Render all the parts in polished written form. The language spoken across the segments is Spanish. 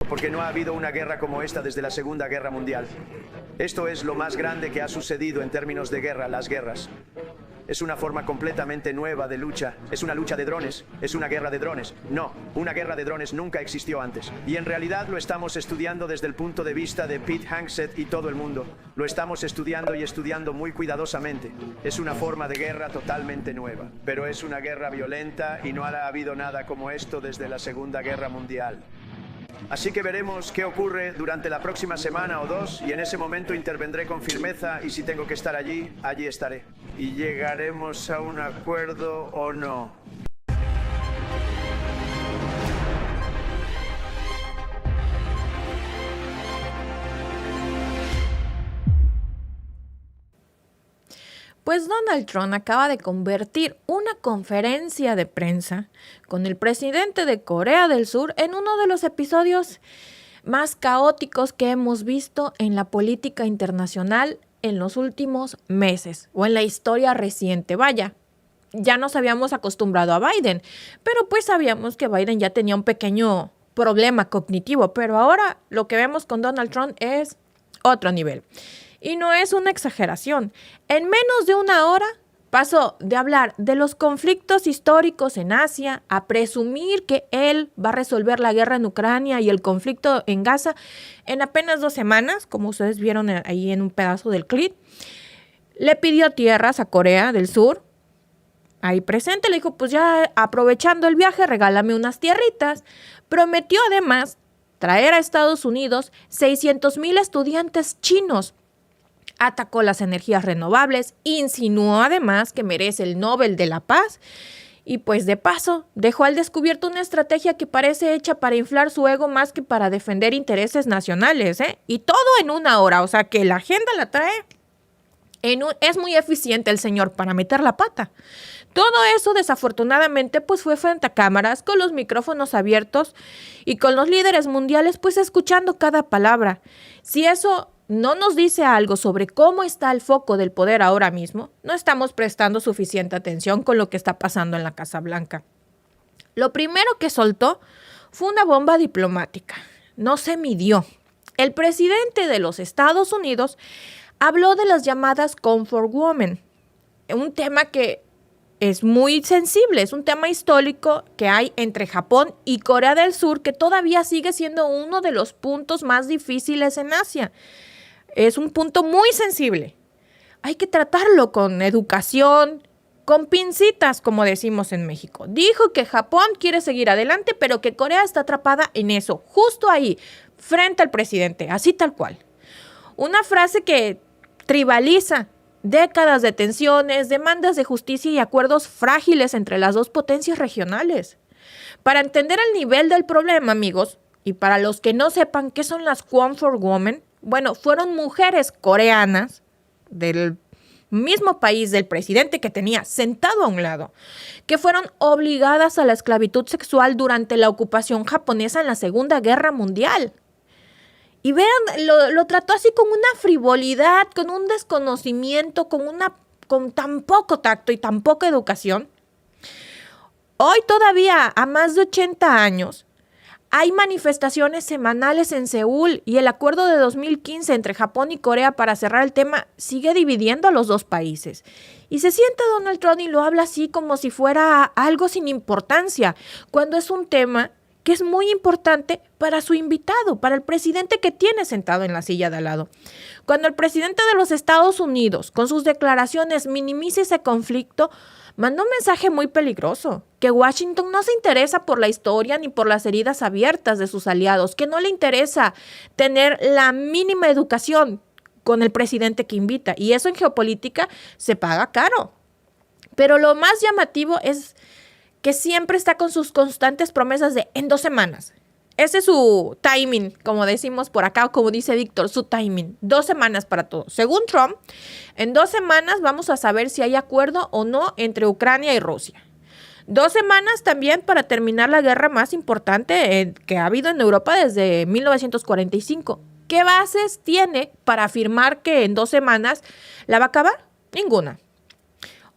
porque no ha habido una guerra como esta desde la Segunda Guerra Mundial. Esto es lo más grande que ha sucedido en términos de guerra, las guerras. Es una forma completamente nueva de lucha. Es una lucha de drones. Es una guerra de drones. No, una guerra de drones nunca existió antes. Y en realidad lo estamos estudiando desde el punto de vista de Pete Hegseth y todo el mundo. Lo estamos estudiando y estudiando muy cuidadosamente. Es una forma de guerra totalmente nueva. Pero es una guerra violenta y no ha habido nada como esto desde la Segunda Guerra Mundial. Así que veremos qué ocurre durante la próxima semana o dos y en ese momento intervendré con firmeza y si tengo que estar allí, allí estaré. Y llegaremos a un acuerdo o no. Pues Donald Trump acaba de convertir una conferencia de prensa con el presidente de Corea del Sur en uno de los episodios más caóticos que hemos visto en la política internacional en los últimos meses o en la historia reciente. Vaya, ya nos habíamos acostumbrado a Biden, pero pues sabíamos que Biden ya tenía un pequeño problema cognitivo, pero ahora lo que vemos con Donald Trump es otro nivel. Y no es una exageración. En menos de una hora pasó de hablar de los conflictos históricos en Asia a presumir que él va a resolver la guerra en Ucrania y el conflicto en Gaza en apenas 2 semanas, como ustedes vieron ahí en un pedazo del clip. Le pidió tierras a Corea del Sur. Ahí presente le dijo, pues ya aprovechando el viaje, regálame unas tierritas. Prometió además traer a Estados Unidos 600,000 estudiantes chinos. Atacó las energías renovables, insinuó además que merece el Nobel de la Paz y pues de paso dejó al descubierto una estrategia que parece hecha para inflar su ego más que para defender intereses nacionales, Y todo en una hora, o sea que la agenda la trae. Es muy eficiente el señor para meter la pata. Todo eso desafortunadamente pues fue frente a cámaras, con los micrófonos abiertos y con los líderes mundiales pues escuchando cada palabra. Si eso no nos dice algo sobre cómo está el foco del poder ahora mismo, no estamos prestando suficiente atención con lo que está pasando en la Casa Blanca. Lo primero que soltó fue una bomba diplomática. No se midió. El presidente de los Estados Unidos habló de las llamadas Comfort Women, un tema que es muy sensible, es un tema histórico que hay entre Japón y Corea del Sur, que todavía sigue siendo uno de los puntos más difíciles en Asia. Es un punto muy sensible. Hay que tratarlo con educación, con pincitas, como decimos en México. Dijo que Japón quiere seguir adelante, pero que Corea está atrapada en eso, justo ahí, frente al presidente, así tal cual. Una frase que tribaliza décadas de tensiones, demandas de justicia y acuerdos frágiles entre las dos potencias regionales. Para entender el nivel del problema, amigos, y para los que no sepan qué son las Comfort Women, bueno, fueron mujeres coreanas del mismo país del presidente que tenía sentado a un lado, que fueron obligadas a la esclavitud sexual durante la ocupación japonesa en la Segunda Guerra Mundial. Y vean, lo trató así con una frivolidad, con un desconocimiento, con tan poco tacto y tan poca educación. Hoy todavía, a más de 80 años, hay manifestaciones semanales en Seúl y el acuerdo de 2015 entre Japón y Corea para cerrar el tema sigue dividiendo a los dos países. Y se sienta Donald Trump y lo habla así como si fuera algo sin importancia, cuando es un tema que es muy importante para su invitado, para el presidente que tiene sentado en la silla de al lado. Cuando el presidente de los Estados Unidos, con sus declaraciones, minimiza ese conflicto, manda un mensaje muy peligroso, que Washington no se interesa por la historia ni por las heridas abiertas de sus aliados, que no le interesa tener la mínima educación con el presidente que invita. Y eso en geopolítica se paga caro. Pero lo más llamativo es que siempre está con sus constantes promesas de en 2 semanas. Ese es su timing, como decimos por acá, o como dice Víctor, su timing. 2 semanas para todo. Según Trump, en 2 semanas vamos a saber si hay acuerdo o no entre Ucrania y Rusia. 2 semanas también para terminar la guerra más importante que ha habido en Europa desde 1945. ¿Qué bases tiene para afirmar que en 2 semanas la va a acabar? Ninguna.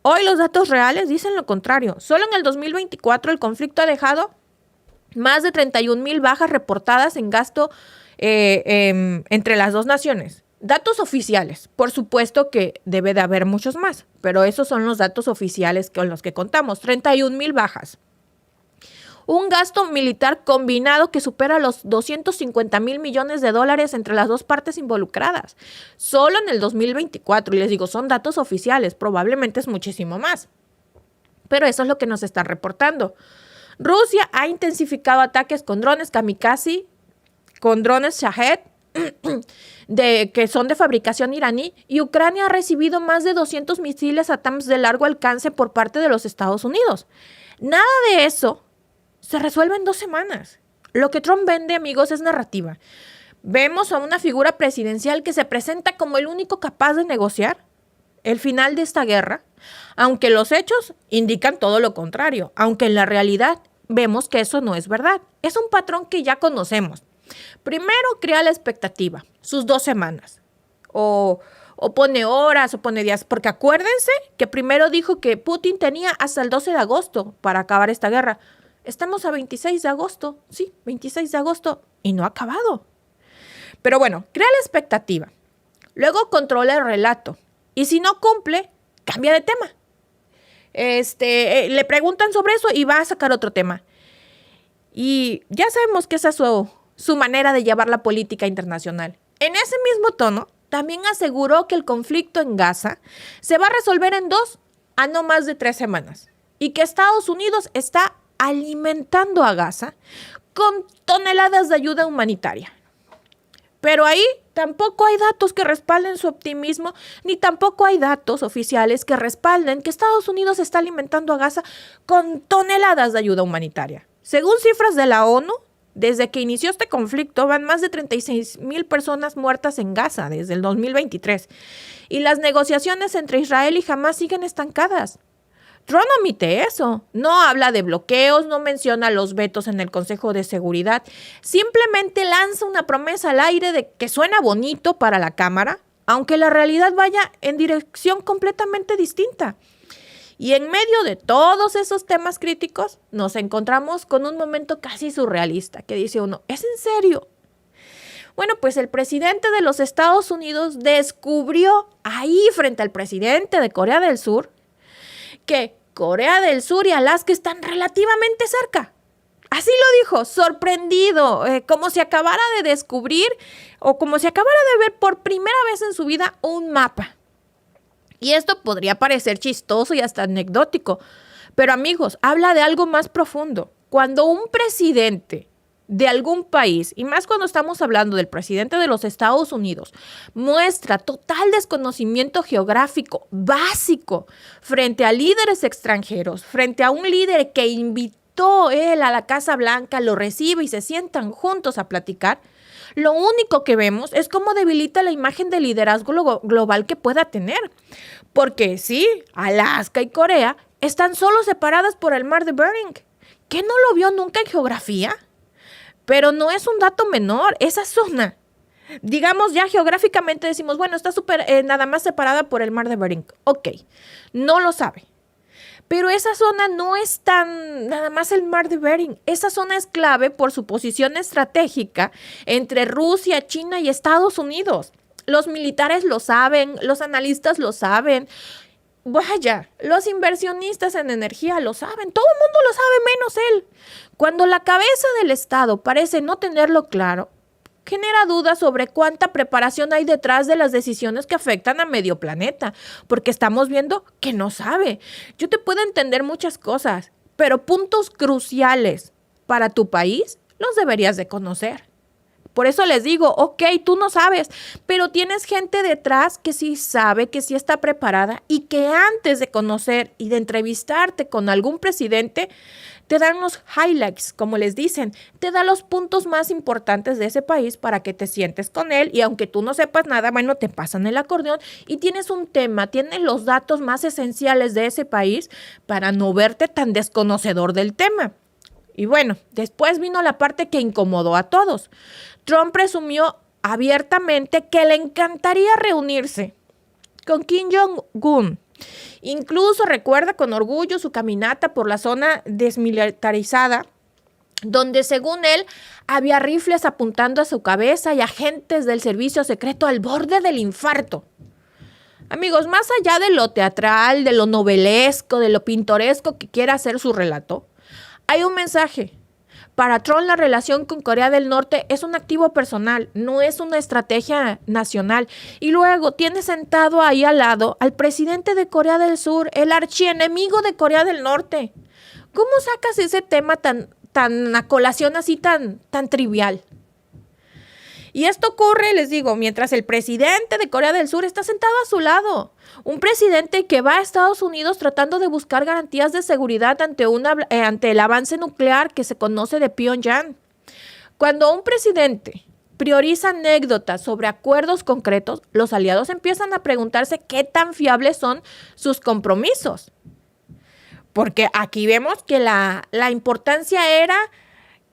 Hoy los datos reales dicen lo contrario. Solo en el 2024 el conflicto ha dejado Más de 31,000 bajas reportadas en gasto entre las dos naciones. Datos oficiales. Por supuesto que debe de haber muchos más, pero esos son los datos oficiales con los que contamos. 31,000 bajas. Un gasto militar combinado que supera los 250,000 millones de dólares entre las dos partes involucradas. Solo en el 2024. Y les digo, son datos oficiales. Probablemente es muchísimo más. Pero eso es lo que nos están reportando. Rusia ha intensificado ataques con drones kamikaze, con drones Shahed, que son de fabricación iraní, y Ucrania ha recibido más de 200 misiles ATACMS de largo alcance por parte de los Estados Unidos. Nada de eso se resuelve en 2 semanas. Lo que Trump vende, amigos, es narrativa. Vemos a una figura presidencial que se presenta como el único capaz de negociar el final de esta guerra, aunque los hechos indican todo lo contrario, aunque en la realidad vemos que eso no es verdad. Es un patrón que ya conocemos. Primero crea la expectativa, sus 2 semanas, o pone horas, o pone días, porque acuérdense que primero dijo que Putin tenía hasta el 12 de agosto para acabar esta guerra. Estamos a 26 de agosto, sí, 26 de agosto, y no ha acabado. Pero bueno, crea la expectativa, luego controla el relato, y si no cumple, cambia de tema. Le preguntan sobre eso y va a sacar otro tema. Y ya sabemos que esa es su manera de llevar la política internacional. En ese mismo tono, también aseguró que el conflicto en Gaza se va a resolver en 2 a no más de 3 semanas y que Estados Unidos está alimentando a Gaza con toneladas de ayuda humanitaria. Pero ahí tampoco hay datos que respalden su optimismo, ni tampoco hay datos oficiales que respalden que Estados Unidos está alimentando a Gaza con toneladas de ayuda humanitaria. Según cifras de la ONU, desde que inició este conflicto van más de 36,000 personas muertas en Gaza desde el 2023. Y las negociaciones entre Israel y Hamás siguen estancadas. Trump omite eso. No habla de bloqueos, no menciona los vetos en el Consejo de Seguridad. Simplemente lanza una promesa al aire de que suena bonito para la Cámara, aunque la realidad vaya en dirección completamente distinta. Y en medio de todos esos temas críticos, nos encontramos con un momento casi surrealista, que dice uno, ¿es en serio? Bueno, pues el presidente de los Estados Unidos descubrió ahí frente al presidente de Corea del Sur que Corea del Sur y Alaska están relativamente cerca. Así lo dijo, sorprendido, como si acabara de descubrir o como si acabara de ver por primera vez en su vida un mapa. Y esto podría parecer chistoso y hasta anecdótico, pero amigos, habla de algo más profundo. Cuando un presidente de algún país, y más cuando estamos hablando del presidente de los Estados Unidos, muestra total desconocimiento geográfico básico frente a líderes extranjeros, frente a un líder que invitó él a la Casa Blanca, lo recibe y se sientan juntos a platicar, lo único que vemos es cómo debilita la imagen de liderazgo global que pueda tener. Porque sí, Alaska y Corea están solo separadas por el mar de Bering. ¿Qué no lo vio nunca en geografía? Pero no es un dato menor, esa zona. Digamos ya geográficamente decimos, bueno, está nada más separada por el mar de Bering. Ok, no lo sabe. Pero esa zona no es nada más el mar de Bering. Esa zona es clave por su posición estratégica entre Rusia, China y Estados Unidos. Los militares lo saben, los analistas lo saben. Vaya, los inversionistas en energía lo saben. Todo el mundo lo sabe menos él. Cuando la cabeza del Estado parece no tenerlo claro, genera dudas sobre cuánta preparación hay detrás de las decisiones que afectan a medio planeta, porque estamos viendo que no sabe. Yo te puedo entender muchas cosas, pero puntos cruciales para tu país los deberías de conocer. Por eso les digo, ok, tú no sabes, pero tienes gente detrás que sí sabe, que sí está preparada y que antes de conocer y de entrevistarte con algún presidente, te dan los highlights, como les dicen, te da los puntos más importantes de ese país para que te sientes con él y aunque tú no sepas nada, bueno, te pasan el acordeón y tienes un tema, tienes los datos más esenciales de ese país para no verte tan desconocedor del tema. Y bueno, después vino la parte que incomodó a todos. Trump presumió abiertamente que le encantaría reunirse con Kim Jong-un. Incluso recuerda con orgullo su caminata por la zona desmilitarizada donde según él había rifles apuntando a su cabeza y agentes del servicio secreto al borde del infarto. Amigos, más allá de lo teatral, de lo novelesco, de lo pintoresco que quiera hacer su relato, hay un mensaje. Para Trump, la relación con Corea del Norte es un activo personal, no es una estrategia nacional. Y luego tiene sentado ahí al lado al presidente de Corea del Sur, el archienemigo de Corea del Norte. ¿Cómo sacas ese tema tan a colación así tan trivial? Y esto ocurre, les digo, mientras el presidente de Corea del Sur está sentado a su lado. Un presidente que va a Estados Unidos tratando de buscar garantías de seguridad ante el avance nuclear que se conoce de Pyongyang. Cuando un presidente prioriza anécdotas sobre acuerdos concretos, los aliados empiezan a preguntarse qué tan fiables son sus compromisos. Porque aquí vemos que la importancia era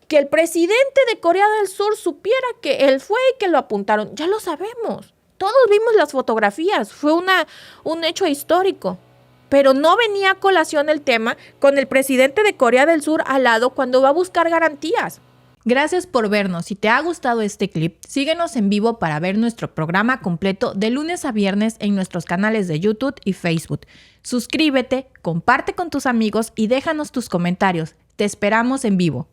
que el presidente de Corea del Sur supiera que él fue y que lo apuntaron. Ya lo sabemos. Todos vimos las fotografías. Fue un hecho histórico. Pero no venía a colación el tema con el presidente de Corea del Sur al lado cuando va a buscar garantías. Gracias por vernos. Si te ha gustado este clip, síguenos en vivo para ver nuestro programa completo de lunes a viernes en nuestros canales de YouTube y Facebook. Suscríbete, comparte con tus amigos y déjanos tus comentarios. Te esperamos en vivo.